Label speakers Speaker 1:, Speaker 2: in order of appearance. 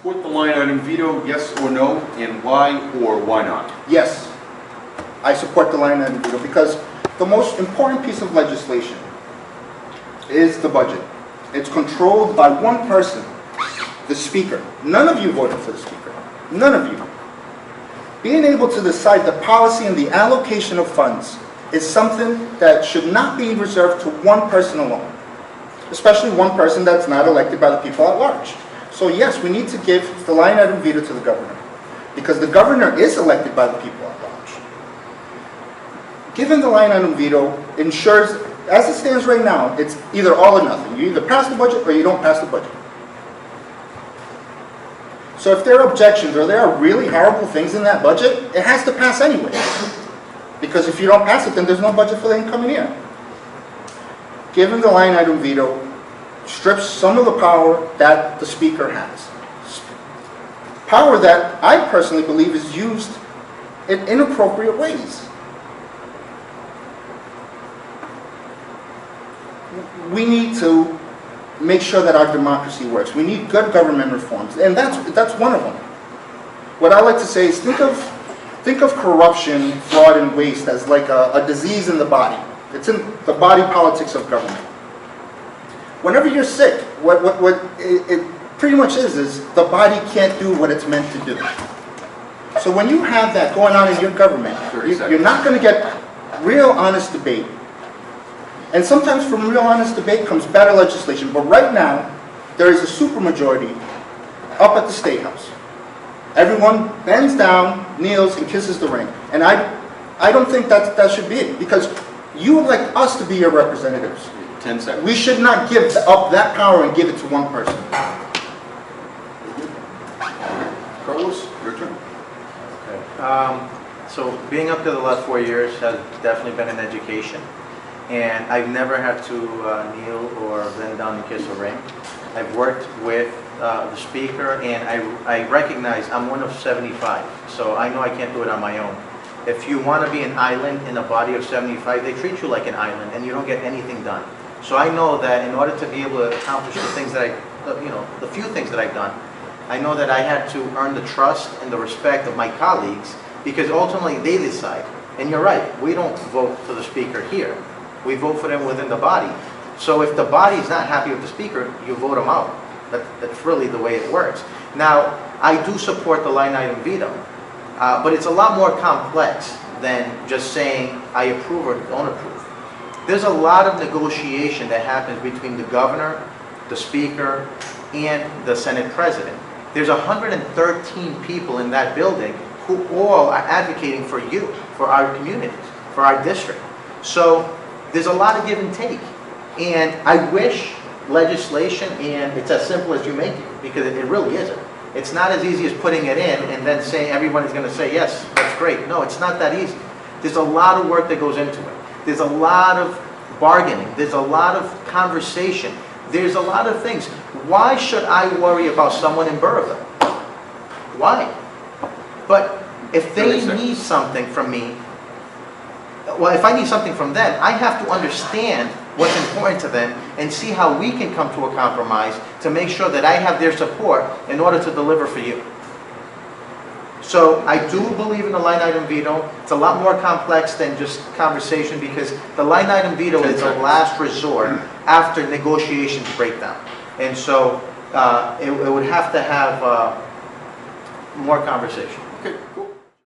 Speaker 1: support the line item veto, yes or no, and why or why not?
Speaker 2: Yes, I support the line item veto because the most important piece of legislation is the budget. It's controlled by one person, the Speaker. None of you voted for the Speaker. None of you. Being able to decide the policy and the allocation of funds is something that should not be reserved to one person alone, especially one person that's not elected by the people at large. So yes, we need to give the line item veto to the governor, because the governor is elected by the people at large. Giving the line item veto ensures, as it stands right now, it's either all or nothing. You either pass the budget or you don't pass the budget. So if there are objections or there are really horrible things in that budget, it has to pass anyway. Because if you don't pass it, then there's no budget for the incoming year. Giving the line item veto strips some of the power that the Speaker has. Power that I personally believe is used in inappropriate ways. We need to make sure that our democracy works. We need good government reforms, and that's one of them. What I like to say is think of corruption, fraud, and waste as like a disease in the body. It's in the body politics of government. Whenever you're sick, what it pretty much is the body can't do what it's meant to do. So when you have that going on in your government, you're not going to get real honest debate. And sometimes from real honest debate comes better legislation. But right now, there is a supermajority up at the State House. Everyone bends down, kneels, and kisses the ring. And I don't think that should be it, because you elect us to be your representatives.
Speaker 1: 10 seconds.
Speaker 2: We should not give up that power and give it to one person.
Speaker 1: Carlos, your turn.
Speaker 3: Okay. So being up to the last 4 years has definitely been an education. And I've never had to kneel or bend down and kiss a ring. I've worked with the Speaker, and I recognize I'm one of 75, so I know I can't do it on my own. If you want to be an island in a body of 75, they treat you like an island, and you don't get anything done. So I know that in order to be able to accomplish the things that the few things that I've done, I know that I had to earn the trust and the respect of my colleagues, because ultimately they decide. And you're right, we don't vote for the Speaker here. We vote for them within the body. So if the body is not happy with the Speaker, you vote them out. That's really the way it works. Now, I do support the line item veto, but it's a lot more complex than just saying I approve or don't approve. There's a lot of negotiation that happens between the governor, the Speaker, and the Senate President. There's 113 people in that building who all are advocating for you, for our communities, for our district. So there's a lot of give and take. And I wish legislation, and it's as simple as you make it, because it really isn't. It's not as easy as putting it in and then saying everyone is going to say, yes, that's great. No, it's not that easy. There's a lot of work that goes into it. There's a lot of bargaining. There's a lot of conversation. There's a lot of things. Why should I worry about someone in Burrillville? Why? But if they need something from me, well, if I need something from them, I have to understand what's important to them and see how we can come to a compromise to make sure that I have their support in order to deliver for you. So I do believe in the line item veto. It's a lot more complex than just conversation, because the line item veto is the last resort after negotiations break down. And so it would have to have more conversation.
Speaker 1: Okay.